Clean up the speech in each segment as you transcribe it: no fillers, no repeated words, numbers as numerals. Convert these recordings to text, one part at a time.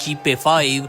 GP5,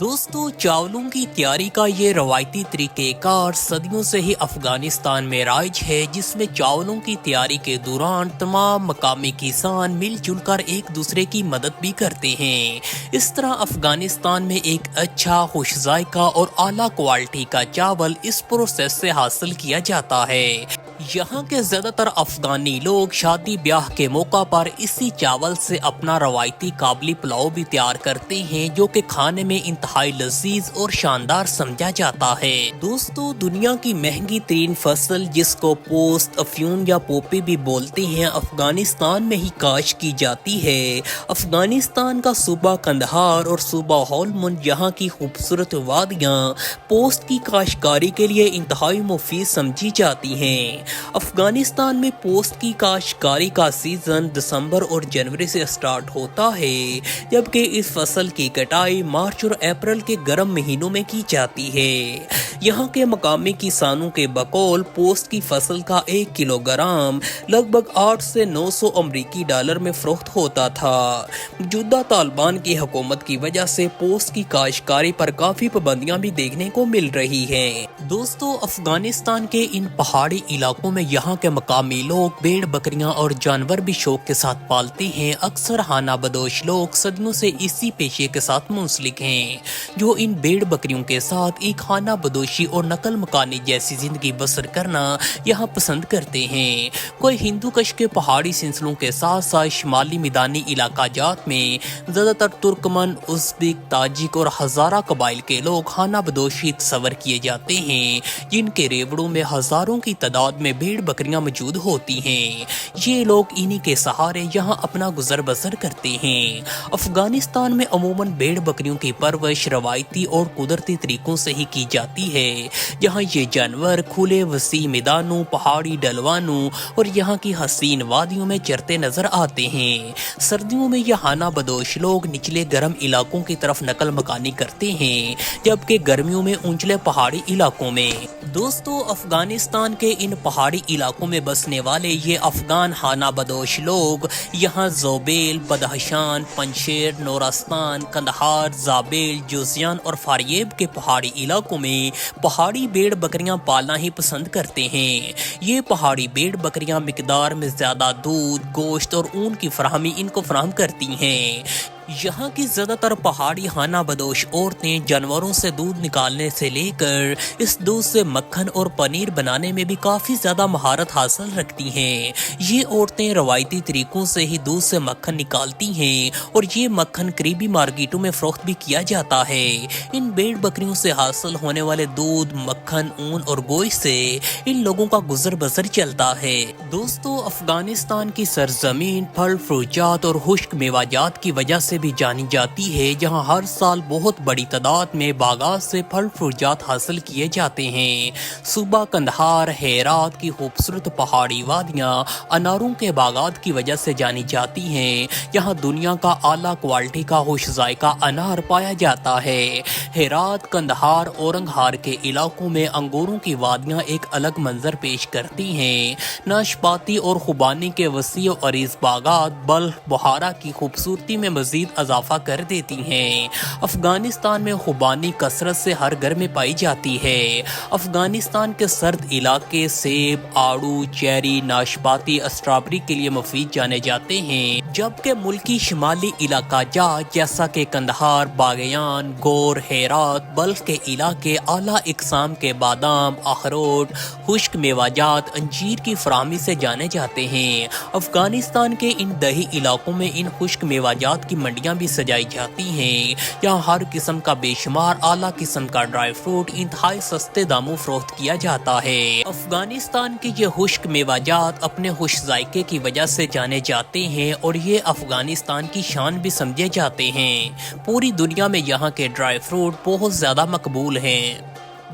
دوستو چاولوں کی تیاری کا یہ روایتی طریقہ کار صدیوں سے ہی افغانستان میں رائج ہے، جس میں چاولوں کی تیاری کے دوران تمام مقامی کسان مل جل کر ایک دوسرے کی مدد بھی کرتے ہیں۔ اس طرح افغانستان میں ایک اچھا، خوش ذائقہ اور اعلیٰ کوالٹی کا چاول اس پروسیس سے حاصل کیا جاتا ہے۔ یہاں کے زیادہ تر افغانی لوگ شادی بیاہ کے موقع پر اسی چاول سے اپنا روایتی قابلی پلاؤ بھی تیار کرتے ہیں، جو کہ کھانے میں انتہائی لذیذ اور شاندار سمجھا جاتا ہے۔ دوستو دنیا کی مہنگی ترین فصل، جس کو پوست افیون یا پوپی بھی بولتے ہیں، افغانستان میں ہی کاشت کی جاتی ہے۔ افغانستان کا صوبہ قندھار اور صوبہ ہولمند یہاں کی خوبصورت وادیاں پوست کی کاشتکاری کے لیے انتہائی مفید سمجھی جاتی ہیں۔ افغانستان میں پوست کی کاشتکاری کا سیزن دسمبر اور جنوری سے سٹارٹ ہوتا ہے، جبکہ اس فصل کی کٹائی مارچ اور اپریل کے گرم مہینوں میں کی جاتی ہے۔ یہاں کے مقامی کسانوں کے بقول پوست کی فصل کا 1 کلو گرام لگ بھگ 8 سے 900 امریکی ڈالر میں فروخت ہوتا تھا۔ موجودہ طالبان کی حکومت کی وجہ سے پوست کی کاشتکاری پر کافی پابندیاں بھی دیکھنے کو مل رہی ہیں۔ دوستو افغانستان کے ان پہاڑی علاقوں میں یہاں کے مقامی لوگ بھیڑ بکریاں اور جانور بھی شوق کے ساتھ پالتے ہیں۔ اکثر خانہ بدوش لوگ صدیوں سے اسی پیشے کے ساتھ منسلک ہیں، جو ان بھیڑ بکریوں کے ساتھ ایک خانہ بدوشی اور نقل مکانی جیسی زندگی بسر کرنا یہاں پسند کرتے ہیں۔ کوئی ہندو کش کے پہاڑی سلسلوں کے ساتھ ساتھ شمالی میدانی علاقہ جات میں زیادہ تر ترکمن، ازبک، تاجک اور ہزارہ قبائل کے لوگ خانہ بدوشی تصور کیے جاتے ہیں، جن کے ریوڑوں میں ہزاروں کی تعداد میں بھیڑ بکریاں موجود ہوتی ہیں۔ یہ لوگ انہی کے سہارے یہاں اپنا گزر بسر کرتے ہیں۔ افغانستان میں عموماً بھیڑ بکریوں کی پرورش روایتی اور قدرتی طریقوں سے ہی کی جاتی ہے، جہاں یہ جانور کھلے وسیع میدانوں، پہاڑی ڈھلوانوں اور یہاں کی حسین وادیوں میں چرتے نظر آتے ہیں۔ سردیوں میں یہ خانہ بدوش لوگ نچلے گرم علاقوں کی طرف نقل مکانی کرتے ہیں، جبکہ گرمیوں میں اونچلے پہاڑی علاقوں میں۔ دوستو افغانستان کے ان پہاڑی علاقوں میں بسنے والے یہ افغان خانہ بدوش لوگ یہاں زوبیل، بدخشان، پنجشیر، نورستان، قندھار، زابل، جوزجان اور فاریاب کے پہاڑی علاقوں میں پہاڑی بھیڑ بکریاں پالنا ہی پسند کرتے ہیں۔ یہ پہاڑی بھیڑ بکریاں مقدار میں زیادہ دودھ، گوشت اور اون کی فراہمی ان کو فراہم کرتی ہیں۔ یہاں کی زیادہ تر پہاڑی خانہ بدوش عورتیں جانوروں سے دودھ نکالنے سے لے کر اس دودھ سے مکھن اور پنیر بنانے میں بھی کافی زیادہ مہارت حاصل رکھتی ہیں۔ یہ عورتیں روایتی طریقوں سے ہی دودھ سے مکھن نکالتی ہیں اور یہ مکھن قریبی مارکیٹوں میں فروخت بھی کیا جاتا ہے۔ ان بھیڑ بکریوں سے حاصل ہونے والے دودھ، مکھن، اون اور گوشت سے ان لوگوں کا گزر بسر چلتا ہے۔ دوستو افغانستان کی سرزمین پھل فروٹ اور خشک میوہ جات کی وجہ سے بھی جانی جاتی ہے، جہاں ہر سال بہت بڑی تعداد میں باغات سے پھل فروٹ حاصل کیے جاتے ہیں۔ صوبہ قندھار، ہیرات کی خوبصورت پہاڑی وادیاں اناروں کے باغات کی وجہ سے جانی جاتی ہیں۔ یہاں دنیا کا اعلیٰ کوالٹی کا خوش ذائقہ انار پایا جاتا ہے۔ ہیرات، قندھار، اورنگ ہار کے علاقوں میں انگوروں کی وادیاں ایک الگ منظر پیش کرتی ہیں۔ ناشپاتی اور خوبانی کے وسیع و عریض باغات بلخ، بہارا کی خوبصورتی میں مزید اضافہ کر دیتی ہیں۔ افغانستان میں خوبانی کثرت سے ہر گھر میں پائی جاتی ہے۔ افغانستان کے سرد علاقے سیب، آڑو، چیری، ناشپاتی، اسٹرابری کے لیے مفید جانے جاتے ہیں، جبکہ ملکی شمالی علاقہ جات جیسا کہ قندھار، باغیان، گور، ہیرات، بلخ کے علاقے اعلیٰ اقسام کے بادام، اخروٹ، خشک میوہ جات، انجیر کی فراہمی سے جانے جاتے ہیں۔ افغانستان کے ان دیہی علاقوں میں ان خشک میوہ جات کی منڈیاں بھی سجائی جاتی ہیں، جہاں ہر قسم کا بے شمار اعلیٰ قسم کا ڈرائی فروٹ انتہائی سستے داموں فروخت کیا جاتا ہے۔ افغانستان کے یہ خشک میوہ جات اپنے خوش ذائقے کی وجہ سے جانے جاتے ہیں اور یہ افغانستان کی شان بھی سمجھے جاتے ہیں۔ پوری دنیا میں یہاں کے ڈرائی فروٹ بہت زیادہ مقبول ہیں۔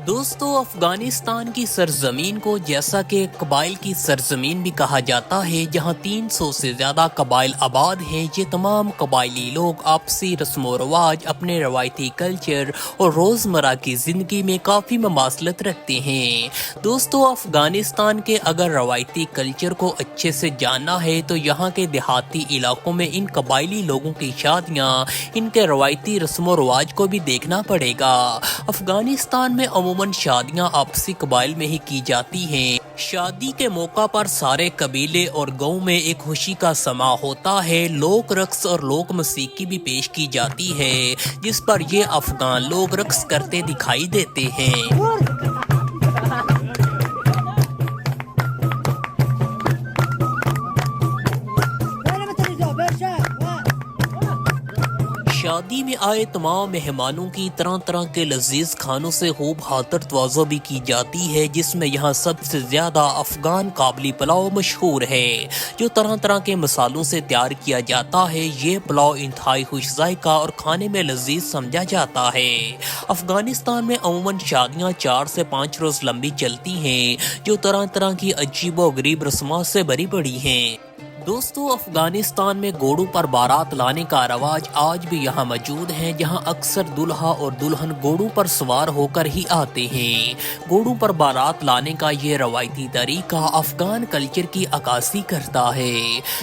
دوستو افغانستان کی سرزمین کو جیسا کہ قبائل کی سرزمین بھی کہا جاتا ہے، جہاں 300 سے زیادہ قبائل آباد ہیں۔ یہ تمام قبائلی لوگ آپسی رسم و رواج، اپنے روایتی کلچر اور روزمرہ کی زندگی میں کافی مماثلت رکھتے ہیں۔ دوستو افغانستان کے اگر روایتی کلچر کو اچھے سے جاننا ہے تو یہاں کے دیہاتی علاقوں میں ان قبائلی لوگوں کی شادیاں، ان کے روایتی رسم و رواج کو بھی دیکھنا پڑے گا۔ افغانستان میں عموماً شادیاں آپسی قبائل میں ہی کی جاتی ہیں۔ شادی کے موقع پر سارے قبیلے اور گاؤں میں ایک خوشی کا سما ہوتا ہے۔ لوک رقص اور لوک موسیقی بھی پیش کی جاتی ہے، جس پر یہ افغان لوگ رقص کرتے دکھائی دیتے ہیں۔ شادی میں آئے تمام مہمانوں کی طرح طرح کے لذیذ کھانوں سے خوب خاطر تواضع بھی کی جاتی ہے، جس میں یہاں سب سے زیادہ افغان قابلی پلاؤ مشہور ہے، جو طرح طرح کے مسالوں سے تیار کیا جاتا ہے۔ یہ پلاؤ انتہائی خوش ذائقہ اور کھانے میں لذیذ سمجھا جاتا ہے۔ افغانستان میں عموماً شادیاں 4 سے 5 روز لمبی چلتی ہیں، جو طرح طرح کی عجیب و غریب رسومات سے بھری پڑی ہیں۔ دوستو افغانستان میں گھوڑوں پر بارات لانے کا رواج آج بھی یہاں موجود ہے، جہاں اکثر دلہا اور دلہن گھوڑوں پر سوار ہو کر ہی آتے ہیں۔ گھوڑوں پر بارات لانے کا یہ روایتی طریقہ افغان کلچر کی عکاسی کرتا ہے۔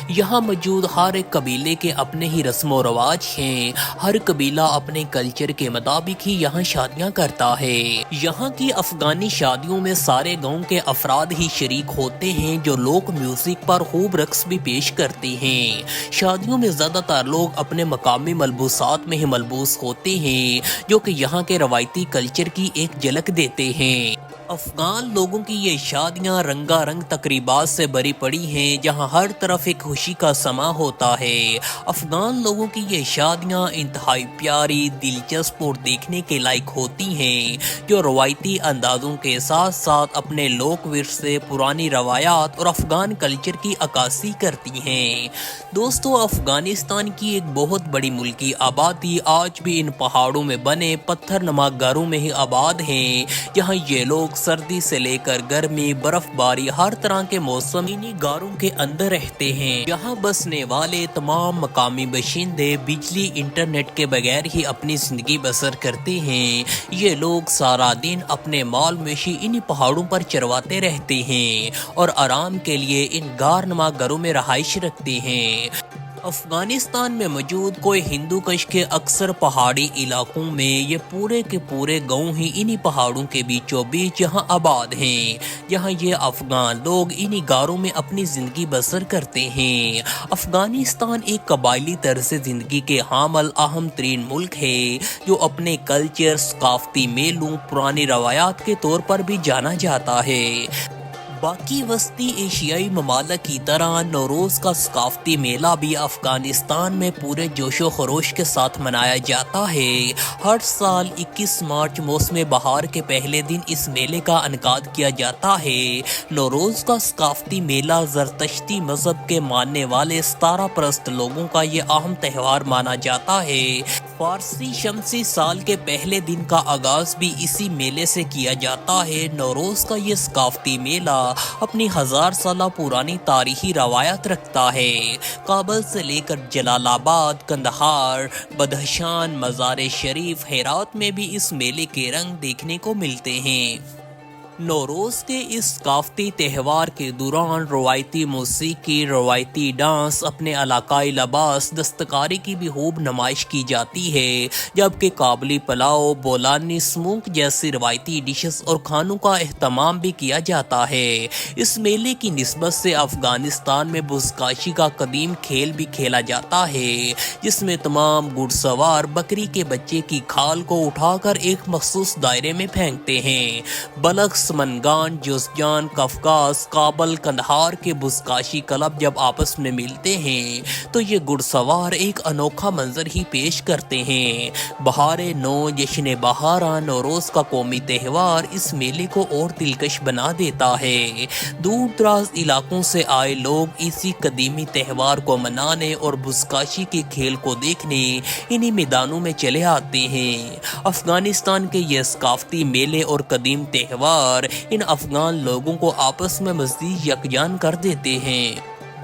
یہاں موجود ہر ایک قبیلے کے اپنے ہی رسم و رواج ہیں۔ ہر قبیلہ اپنے کلچر کے مطابق ہی یہاں شادیاں کرتا ہے۔ یہاں کی افغانی شادیوں میں سارے گاؤں کے افراد ہی شریک ہوتے ہیں، جو لوک میوزک پر خوب رقص بھی پیش کرتے ہیں۔ شادیوں میں زیادہ تر لوگ اپنے مقامی ملبوسات میں ہی ملبوس ہوتے ہیں، جو کہ یہاں کے روایتی کلچر کی ایک جھلک دیتے ہیں۔ افغان لوگوں کی یہ شادیاں رنگا رنگ تقریبات سے بھری پڑی ہیں، جہاں ہر طرف ایک خوشی کا سما ہوتا ہے۔ افغان لوگوں کی یہ شادیاں انتہائی پیاری، دلچسپ اور دیکھنے کے لائق ہوتی ہیں، جو روایتی اندازوں کے ساتھ ساتھ اپنے لوک ورثے، پرانی روایات اور افغان کلچر کی عکاسی کرتی ہیں۔ دوستو افغانستان کی ایک بہت بڑی ملکی آبادی آج بھی ان پہاڑوں میں بنے پتھر نما گھروں میں ہی آباد ہیں، جہاں یہ لوگ سردی سے لے کر گرمی، برف باری، ہر طرح کے موسم انہی غاروں کے اندر رہتے ہیں۔ یہاں بسنے والے تمام مقامی باشندے بجلی، انٹرنیٹ کے بغیر ہی اپنی زندگی بسر کرتے ہیں۔ یہ لوگ سارا دن اپنے مال مویشی انہی پہاڑوں پر چرواتے رہتے ہیں اور آرام کے لیے ان غار نما گھروں میں رہائش رکھتے ہیں۔ افغانستان میں موجود کوئی ہندو کش کے اکثر پہاڑی علاقوں میں یہ پورے کے پورے گاؤں ہی انہی پہاڑوں کے بیچوں بیچ یہاں آباد ہیں، جہاں یہ افغان لوگ انہی غاروں میں اپنی زندگی بسر کرتے ہیں۔ افغانستان ایک قبائلی طرز زندگی کے حامل اہم ترین ملک ہے، جو اپنے کلچر، ثقافتی میلوں، پرانی روایات کے طور پر بھی جانا جاتا ہے۔ باقی وسطی ایشیائی ممالک کی طرح نوروز کا ثقافتی میلہ بھی افغانستان میں پورے جوش و خروش کے ساتھ منایا جاتا ہے۔ ہر سال 21 مارچ موسم بہار کے پہلے دن اس میلے کا انعقاد کیا جاتا ہے۔ نوروز کا ثقافتی میلہ زرتشتی مذہب کے ماننے والے ستارہ پرست لوگوں کا یہ اہم تہوار مانا جاتا ہے۔ فارسی شمسی سال کے پہلے دن کا آغاز بھی اسی میلے سے کیا جاتا ہے۔ نوروز کا یہ ثقافتی میلہ اپنی 1000 سالہ پرانی تاریخی روایت رکھتا ہے۔ کابل سے لے کر جلال آباد، قندھار، بدخشان، مزار شریف، ہرات میں بھی اس میلے کے رنگ دیکھنے کو ملتے ہیں۔ نوروز کے اس ثقافتی تہوار کے دوران روایتی موسیقی، روایتی ڈانس، اپنے علاقائی لباس، دستکاری کی بھی خوب نمائش کی جاتی ہے، جبکہ قابلی پلاؤ، بولانی، سموک جیسی روایتی ڈشز اور کھانوں کا اہتمام بھی کیا جاتا ہے۔ اس میلے کی نسبت سے افغانستان میں بزکشی کا قدیم کھیل بھی کھیلا جاتا ہے، جس میں تمام گھڑ سوار بکری کے بچے کی کھال کو اٹھا کر ایک مخصوص دائرے میں پھینکتے ہیں۔ بلخ، سمنگان، جوزجان، قفقاز، کابل، قندھار کے بزکاشی کلب جب آپس میں ملتے ہیں تو یہ گھڑ سوار ایک انوکھا منظر ہی پیش کرتے ہیں۔ بہار نو، جشن بہاران، نوروز کا قومی تہوار اس میلے کو اور دلکش بنا دیتا ہے۔ دور دراز علاقوں سے آئے لوگ اسی قدیمی تہوار کو منانے اور بزکاشی کے کھیل کو دیکھنے انہی میدانوں میں چلے آتے ہیں۔ افغانستان کے یہ ثقافتی میلے اور قدیم تہوار ان افغان لوگوں کو آپس میں مزید یکجان کر دیتے ہیں۔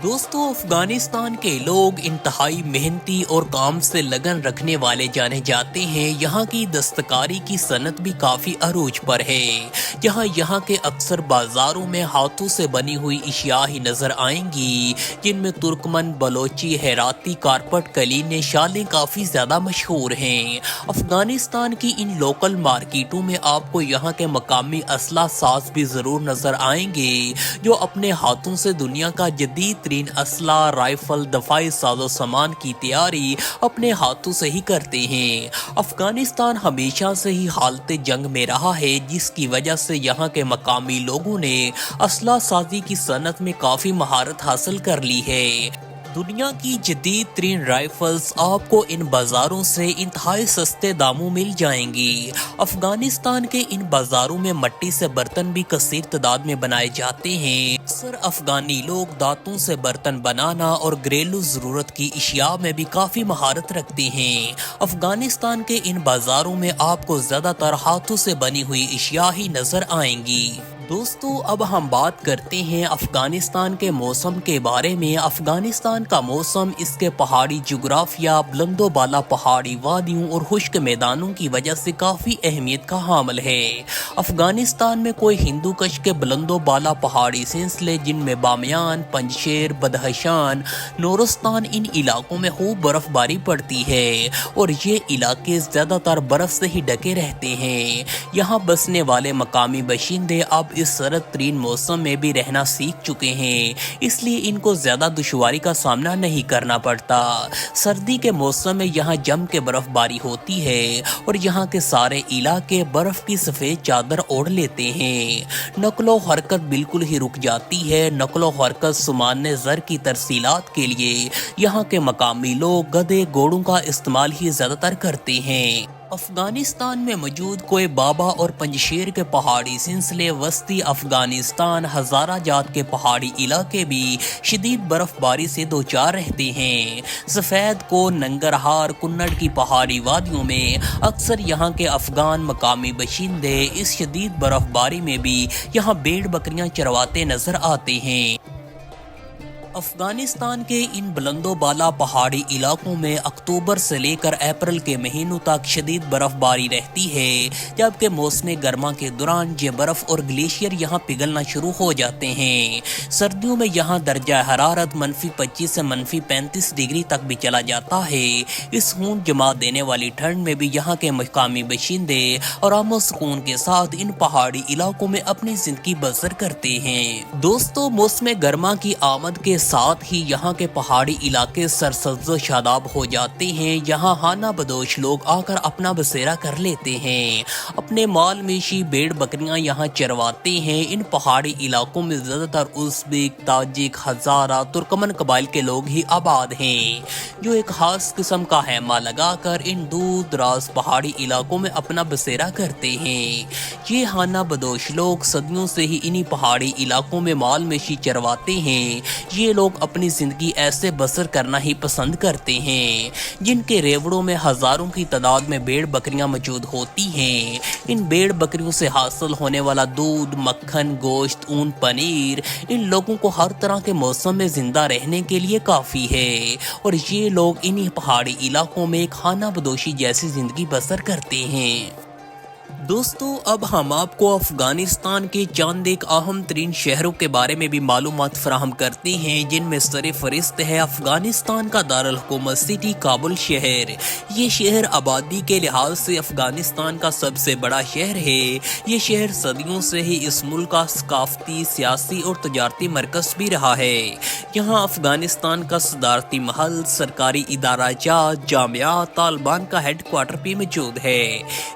دوستو، افغانستان کے لوگ انتہائی محنتی اور کام سے لگن رکھنے والے جانے جاتے ہیں۔ یہاں کی دستکاری کی صنعت بھی کافی عروج پر ہے۔ یہاں کے اکثر بازاروں میں ہاتھوں سے بنی ہوئی اشیاء ہی نظر آئیں گی، جن میں ترکمن، بلوچی، ہیراتی کارپٹ، قالین، شالیں کافی زیادہ مشہور ہیں۔ افغانستان کی ان لوکل مارکیٹوں میں آپ کو یہاں کے مقامی اسلحہ ساز بھی ضرور نظر آئیں گے، جو اپنے ہاتھوں سے دنیا کا جدید ترین اسلحہ، رائفل، دفاعی ساز و سامان کی تیاری اپنے ہاتھوں سے ہی کرتے ہیں۔ افغانستان ہمیشہ سے ہی حالت جنگ میں رہا ہے، جس کی وجہ سے یہاں کے مقامی لوگوں نے اسلحہ سازی کی صنعت میں کافی مہارت حاصل کر لی ہے۔ دنیا کی جدید ترین رائفلز آپ کو ان بازاروں سے انتہائی سستے داموں مل جائیں گی۔ افغانستان کے ان بازاروں میں مٹی سے برتن بھی کثیر تعداد میں بنائے جاتے ہیں۔ اکثر افغانی لوگ دانتوں سے برتن بنانا اور گھریلو ضرورت کی اشیاء میں بھی کافی مہارت رکھتے ہیں۔ افغانستان کے ان بازاروں میں آپ کو زیادہ تر ہاتھوں سے بنی ہوئی اشیاء ہی نظر آئیں گی۔ دوستو، اب ہم بات کرتے ہیں افغانستان کے موسم کے بارے میں۔ افغانستان کا موسم اس کے پہاڑی جغرافیہ، بلند و بالا پہاڑی وادیوں اور خشک میدانوں کی وجہ سے کافی اہمیت کا حامل ہے۔ افغانستان میں کوئی ہندو کش کے بلند و بالا پہاڑی سلسلے، جن میں بامیان، پنجشیر، بدخشان، نورستان، ان علاقوں میں خوب برف باری پڑتی ہے اور یہ علاقے زیادہ تر برف سے ہی ڈھکے رہتے ہیں۔ یہاں بسنے والے مقامی باشندے اب اس سرد ترین موسم میں بھی رہنا سیکھ چکے ہیں، اس لیے ان کو زیادہ دشواری کا سامنا نہیں کرنا پڑتا۔ سردی کے موسم میں یہاں جم کے برف باری ہوتی ہے اور یہاں کے سارے علاقے برف کی سفید چادر اوڑھ لیتے ہیں۔ نقل و حرکت بالکل ہی رک جاتی ہے۔ نقل و حرکت سامان زر کی ترسیلات کے لیے یہاں کے مقامی لوگ گدھے، گھوڑوں کا استعمال ہی زیادہ تر کرتے ہیں۔ افغانستان میں موجود کوئی بابا اور پنجشیر کے پہاڑی سلسلے، وسطی افغانستان، ہزارہ جات کے پہاڑی علاقے بھی شدید برف باری سے دوچار رہتے ہیں۔ سفید کو، ننگرہار، کنڑ کی پہاڑی وادیوں میں اکثر یہاں کے افغان مقامی باشندے اس شدید برف باری میں بھی یہاں بھیڑ بکریاں چرواتے نظر آتے ہیں۔ افغانستان کے ان بلند و بالا پہاڑی علاقوں میں اکتوبر سے لے کر اپریل کے مہینوں تک شدید برف باری رہتی ہے، جبکہ موسم گرما کے دوران یہ برف اور گلیشیئر یہاں پگھلنا شروع ہو جاتے ہیں۔ سردیوں میں یہاں درجہ حرارت -25 سے -35 ڈگری تک بھی چلا جاتا ہے۔ اس خون جما دینے والی ٹھنڈ میں بھی یہاں کے مقامی باشندے آرام و سکون کے ساتھ ان پہاڑی علاقوں میں اپنی زندگی بسر کرتے ہیں۔ دوستو، موسم گرما کی آمد کے ساتھ ہی یہاں کے پہاڑی علاقے سرسبز و شاداب ہو جاتے ہیں۔ یہاں خانہ بدوش لوگ آ کر اپنا بسیرا کر لیتے ہیں، اپنے مال مویشی بھیڑ بکریاں یہاں چرواتے ہیں۔ ان پہاڑی علاقوں میں زیادہ تر ازبک، تاجک، ہزارہ، ترکمن قبائل کے لوگ ہی آباد ہیں، جو ایک خاص قسم کا خیمہ لگا کر ان دور دراز پہاڑی علاقوں میں اپنا بسیرا کرتے ہیں۔ یہ خانہ بدوش لوگ صدیوں سے ہی انہی پہاڑی علاقوں میں مال مویشی چرواتے ہیں۔ یہ لوگ اپنی زندگی ایسے بسر کرنا ہی پسند کرتے ہیں، جن کے ریوڑوں میں ہزاروں کی تعداد میں بھیڑ بکریاں موجود ہوتی ہیں۔ ان بھیڑ بکریوں سے حاصل ہونے والا دودھ، مکھن، گوشت، اون، پنیر ان لوگوں کو ہر طرح کے موسم میں زندہ رہنے کے لیے کافی ہے، اور یہ لوگ انہی پہاڑی علاقوں میں ایک خانہ بدوشی جیسی زندگی بسر کرتے ہیں۔ دوستو، اب ہم آپ کو افغانستان کے چند ایک اہم ترین شہروں کے بارے میں بھی معلومات فراہم کرتے ہیں، جن میں سر فہرست ہے افغانستان کا دارالحکومت سٹی کابل شہر۔ یہ شہر آبادی کے لحاظ سے افغانستان کا سب سے بڑا شہر ہے۔ یہ شہر صدیوں سے ہی اس ملک کا ثقافتی، سیاسی اور تجارتی مرکز بھی رہا ہے۔ یہاں افغانستان کا صدارتی محل، سرکاری ادارہ جات، جامعات، طالبان کا ہیڈ کوارٹر بھی موجود ہے۔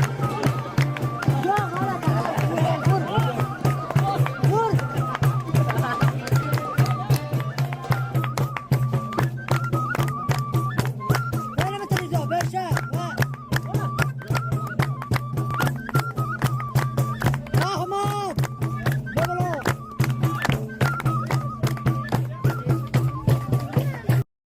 ہے۔